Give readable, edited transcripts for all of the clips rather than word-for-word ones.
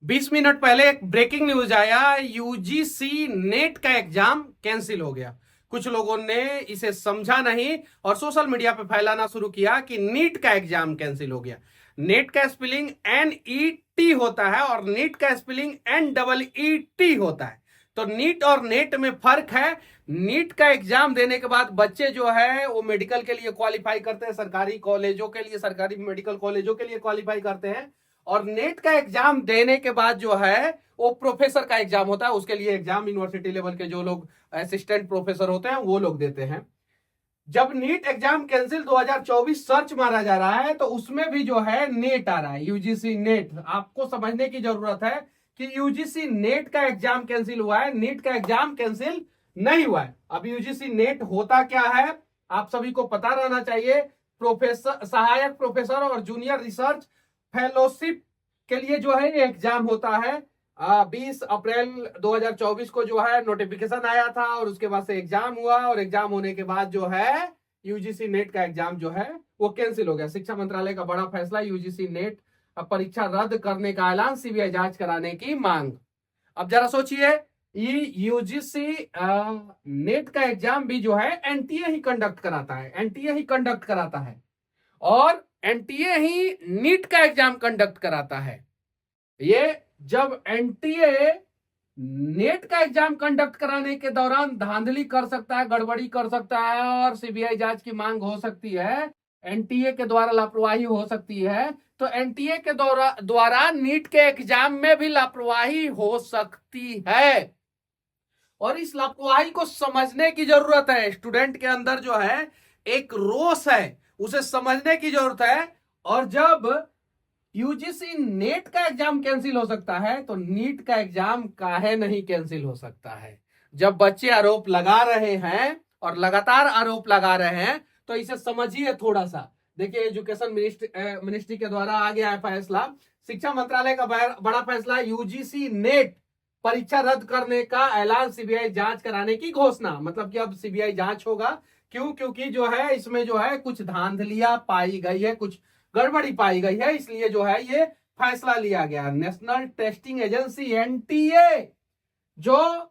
20 minute पहले एक breaking news आया। यूजीसी नेट का एग्जाम कैंसिल हो गया। कुछ लोगों ने इसे समझा नहीं और सोशल मीडिया पे फैलाना शुरू किया कि नीट का एग्जाम कैंसिल हो गया। नेट का स्पेलिंग NET होता है और नीट का स्पेलिंग NEET होता है। तो नीट और नेट में फर्क है। नीट का एग्जाम देने के बाद बच्चे जो है वो मेडिकल के लिए क्वालिफाई करते हैं, सरकारी कॉलेजों के लिए, सरकारी मेडिकल कॉलेजों के लिए क्वालिफाई करते हैं। और नेट का एग्जाम देने के बाद जो है वो प्रोफेसर का एग्जाम होता है। उसके लिए एग्जाम यूनिवर्सिटी लेवल के जो लोग असिस्टेंट प्रोफेसर होते हैं वो लोग देते हैं। जब नीट एग्जाम कैंसिल 2024 सर्च मारा जा रहा है तो उसमें भी जो है नेट आ रहा है, यूजीसी नेट। आपको समझने की जरूरत है कि यूजीसी नेट का एग्जाम कैंसिल हुआ है, नीट का एग्जाम कैंसिल नहीं हुआ है। अब यूजीसी नेट होता क्या है आप सभी को पता रहना चाहिए। प्रोफेसर, सहायक प्रोफेसर और जूनियर रिसर्च फेलोशिप के लिए जो है एग्जाम होता है। 20 अप्रैल 2024 को जो है नोटिफिकेशन आया था और उसके बाद से एग्जाम हुआ और एग्जाम होने के बाद जो है यूजीसी नेट का एग्जाम जो है वो कैंसिल हो गया। शिक्षा मंत्रालय का बड़ा फैसला, यूजीसी नेट परीक्षा रद्द करने का ऐलान, सीबीआई जांच कराने की मांग। अब जरा सोचिए, ये यूजीसी नेट का एग्जाम भी जो है एनटीए ही कंडक्ट कराता है, एनटीए ही कंडक्ट कराता है और एनटीए ही नीट का एग्जाम कंडक्ट कराता है। ये जब एनटीए नेट का एग्जाम कंडक्ट कराने के दौरान धांधली कर सकता है, गड़बड़ी कर सकता है और सीबीआई जांच की मांग हो सकती है, एनटीए के द्वारा लापरवाही हो सकती है, तो एनटीए के द्वारा नीट के एग्जाम में भी लापरवाही हो सकती है। और इस लापरवाही को समझने की जरूरत है। स्टूडेंट के अंदर जो है एक रोष है, उसे समझने की जरूरत है। और जब यूजीसी नेट का एग्जाम कैंसिल हो सकता है तो नीट का एग्जाम काहे नहीं कैंसिल हो सकता है। जब बच्चे आरोप लगा रहे हैं और लगातार आरोप लगा रहे हैं तो इसे समझिए थोड़ा सा। देखिए, एजुकेशन मिनिस्ट्री के द्वारा आ गया है फैसला, शिक्षा मंत्रालय का बड़ा फैसला, यूजीसी नेट परीक्षा रद्द करने का ऐलान, सीबीआई जांच कराने की घोषणा। मतलब कि अब सीबीआई जांच होगा। क्यों? क्योंकि जो है इसमें जो है कुछ धांधलियां पाई गई है, कुछ गड़बड़ी पाई गई है, इसलिए जो है ये फैसला लिया गया। नेशनल टेस्टिंग एजेंसी एनटीए जो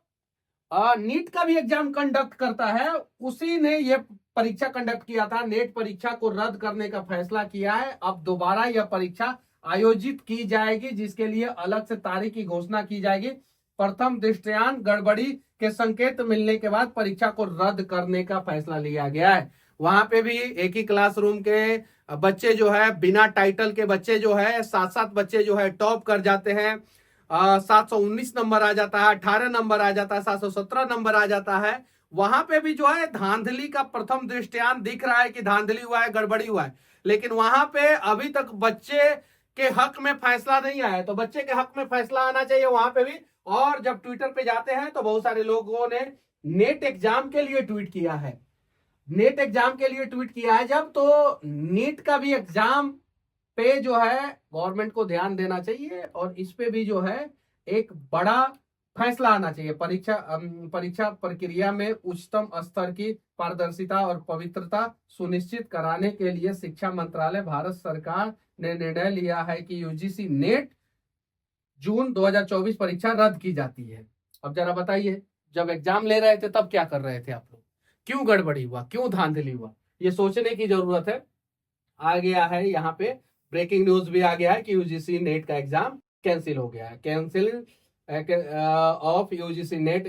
नीट का भी एग्जाम कंडक्ट करता है, उसी ने ये परीक्षा कंडक्ट किया था। नेट परीक्षा को रद्द करने का फैसला किया है। अब दोबारा यह परीक्षा आयोजित की जाएगी जिसके लिए अलग से तारीख की घोषणा की जाएगी। प्रथम दृष्टयान गड़बड़ी के संकेत मिलने के बाद परीक्षा को रद्द करने का फैसला लिया गया है। वहां पे भी एक ही क्लासरूम के बच्चे जो है, बिना टाइटल के बच्चे जो है, 7-7 बच्चे जो है टॉप कर जाते हैं। 719 नंबर आ जाता है, 18 नंबर आ जाता है, 717 नंबर आ जाता है। वहां पे भी जो है धांधली का प्रथम दृष्टयान दिख रहा है कि धांधली हुआ है, गड़बड़ी हुआ है। लेकिन वहां पे अभी तक बच्चे के हक में फैसला नहीं आया। तो बच्चे के हक में फैसला आना चाहिए वहां पे भी। और जब ट्विटर पे जाते हैं तो बहुत सारे लोगों ने नेट एग्जाम के लिए ट्वीट किया है, नेट एग्जाम के लिए ट्वीट किया है जब, तो नीट का भी एग्जाम पे जो है गवर्नमेंट को ध्यान देना चाहिए और इस पे भी जो है एक बड़ा फैसला आना चाहिए। परीक्षा प्रक्रिया में उच्चतम स्तर की पारदर्शिता और पवित्रता सुनिश्चित कराने के लिए शिक्षा मंत्रालय, भारत सरकार ने निर्णय लिया है कि यूजीसी नेट जून 2024 परीक्षा रद्द की जाती है। अब जरा बताइए, जब एग्जाम ले रहे थे तब क्या कर रहे थे आप लोग? क्यों गड़बड़ी हुआ, क्यों धांधली हुआ, ये सोचने की जरूरत है। आ गया है यहाँ पे ब्रेकिंग न्यूज भी आ गया है कि यूजीसी नेट का एग्जाम कैंसिल हो गया है। Cancel of UGC net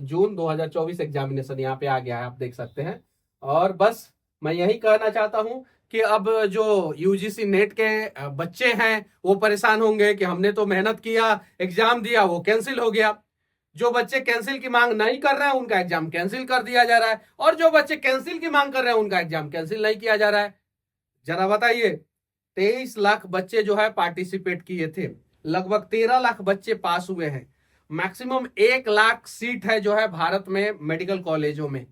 June 2024 examination यहाँ पे आ गया है, आप देख सकते हैं। और बस मैं यही कहना चाहता हूं कि अब जो यूजीसी नेट के बच्चे हैं वो परेशान होंगे कि हमने तो मेहनत किया, एग्जाम दिया, वो कैंसिल हो गया। जो बच्चे कैंसिल की मांग नहीं कर रहे हैं उनका एग्जाम कैंसिल कर दिया जा रहा है और जो बच्चे कैंसिल की मांग कर रहे हैं उनका एग्जाम कैंसिल नहीं किया जा रहा है। जरा बताइए, 23 लाख बच्चे जो है पार्टिसिपेट किए थे, लगभग 13 लाख बच्चे पास हुए हैं। मैक्सिमम 1 लाख सीट है जो है भारत में मेडिकल कॉलेजों में।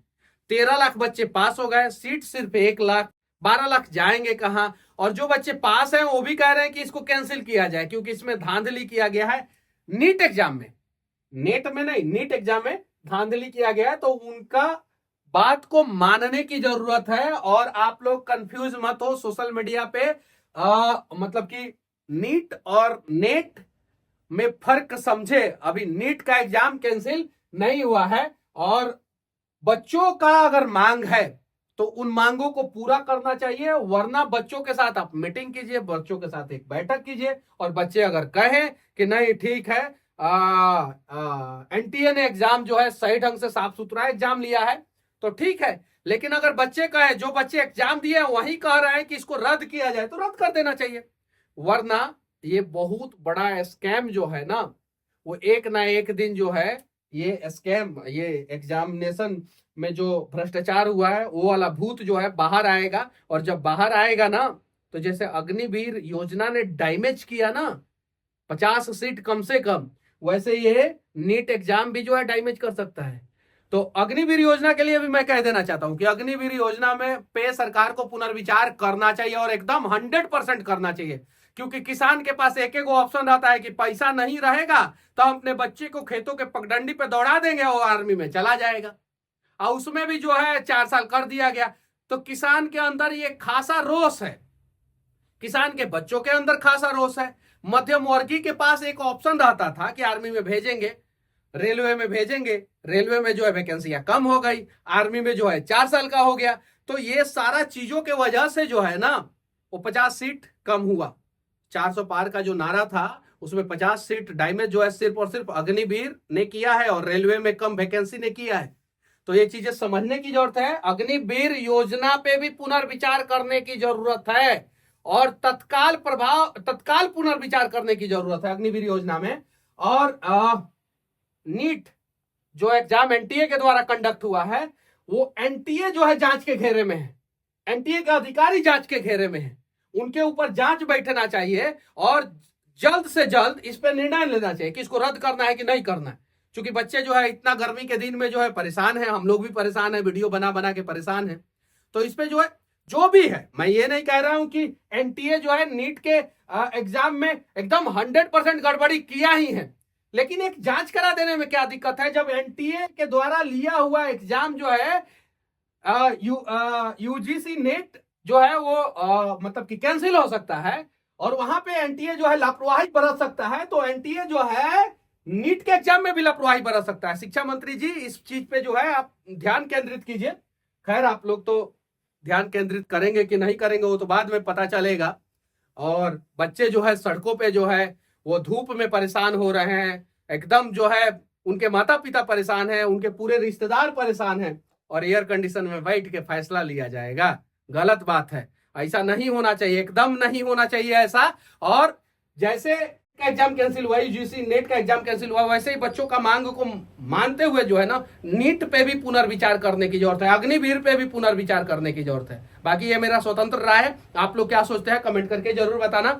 13 लाख बच्चे पास हो गए, सीट सिर्फ 1 लाख, 12 लाख जाएंगे कहां? और जो बच्चे पास हैं वो भी कह रहे हैं कि इसको कैंसिल किया जाए क्योंकि इसमें धांधली किया गया है नीट एग्जाम में। नेट में नहीं, नीट एग्जाम में धांधली किया गया है। तो उनका बात को मानने की जरूरत है और आप लोग कंफ्यूज मत हो सोशल मीडिया पे। मतलब कि नीट और नेट में फर्क समझे। अभी नीट का एग्जाम कैंसिल नहीं हुआ है और बच्चों का अगर मांग है तो उन मांगों को पूरा करना चाहिए, वरना बच्चों के साथ आप मीटिंग कीजिए, बच्चों के साथ एक बैठक कीजिए और बच्चे अगर कहें कि नहीं ठीक है, एनटीए ने एग्जाम जो है सही ढंग से साफ सुथरा एग्जाम लिया है तो ठीक है। लेकिन अगर बच्चे कहे, जो बच्चे एग्जाम दिए वही कह रहे हैं कि इसको रद्द किया जाए, तो रद्द कर देना चाहिए। वरना ये बहुत बड़ा स्कैम जो है ना, वो एक ना एक दिन जो है ये स्कैम, ये एग्जामिनेशन में जो भ्रष्टाचार हुआ है वो वाला भूत जो है बाहर आएगा। और जब बाहर आएगा ना, तो जैसे अग्निवीर योजना ने डैमेज किया ना 50 सीट कम से कम, वैसे ये नीट एग्जाम भी जो है डैमेज कर सकता है। तो अग्निवीर योजना के लिए भी मैं कह देना चाहता हूं कि अग्निवीर योजना में पे सरकार को पुनर्विचार करना चाहिए और एकदम 100% करना चाहिए, क्योंकि किसान के पास एक एक ऑप्शन रहता है कि पैसा नहीं रहेगा तो हम अपने बच्चे को खेतों के पगडंडी पे दौड़ा देंगे, वो आर्मी में चला जाएगा। और उसमें भी जो है 4 साल कर दिया गया। तो किसान के अंदर ये खासा रोष है, किसान के बच्चों के अंदर खासा रोष है। मध्यम वर्गीय के पास एक ऑप्शन रहता था कि आर्मी में भेजेंगे, रेलवे में भेजेंगे, रेलवे में जो है वैकेंसियां कम हो गई, आर्मी में जो है 4 साल का हो गया। तो ये सारा चीजों के वजह से जो है ना वो 50 सीट कम हुआ। 400 पार का जो नारा था उसमें 50 सीट डैमेज जो है सिर्फ और सिर्फ अग्निवीर ने किया है और रेलवे में कम वैकेंसी ने किया है। तो ये चीजें समझने की जरूरत है। अग्निवीर योजना पे भी पुनर्विचार करने की जरूरत है और तत्काल पुनर्विचार करने की जरूरत है अग्निवीर योजना में। और नीट जो एग्जाम एनटीए के द्वारा कंडक्ट हुआ है, वो एनटीए जो है जांच के घेरे में है, एनटीए का अधिकारी जांच के घेरे में है, उनके ऊपर जांच बैठना चाहिए और जल्द से जल्द इस पर निर्णय लेना चाहिए कि इसको रद्द करना है कि नहीं करना है। क्योंकि बच्चे जो है इतना गर्मी के दिन में जो है परेशान है, हम लोग भी परेशान है, वीडियो बना बना के परेशान है। तो इस पे जो है जो भी है, मैं ये नहीं कह रहा हूं कि एनटीए जो है नीट के एग्जाम में एकदम 100% गड़बड़ी किया ही है, लेकिन एक जांच करा देने में क्या दिक्कत है। जब एनटीए के द्वारा लिया हुआ एग्जाम जो है यूजीसी नेट जो है वो मतलब कि कैंसिल हो सकता है और वहां पे एनटीए जो है लापरवाही बरत सकता है, तो एनटीए जो है नीट के एग्जाम में भी लापरवाही बरत सकता है। शिक्षा मंत्री जी इस चीज पे जो है आप ध्यान केंद्रित कीजिए। खैर आप लोग तो ध्यान केंद्रित करेंगे कि नहीं करेंगे वो तो बाद में पता चलेगा। और बच्चे जो है सड़कों पे जो है वो धूप में परेशान हो रहे हैं, एकदम जो है उनके माता पिता परेशान हैं, उनके पूरे रिश्तेदार परेशान हैं और एयर कंडीशन में बैठ के फैसला लिया जाएगा। गलत बात है, ऐसा नहीं होना चाहिए, एकदम नहीं होना चाहिए ऐसा। और जैसे का एग्जाम कैंसिल हुआ, यूजीसी नेट का एग्जाम कैंसिल हुआ, वैसे ही बच्चों का मांग को मानते हुए जो है ना नीट पे भी पुनर्विचार करने की जरूरत है, अग्निवीर पे भी पुनर्विचार करने की जरूरत है। बाकी ये मेरा स्वतंत्र राय है, आप लोग क्या सोचते हैं कमेंट करके जरूर बताना।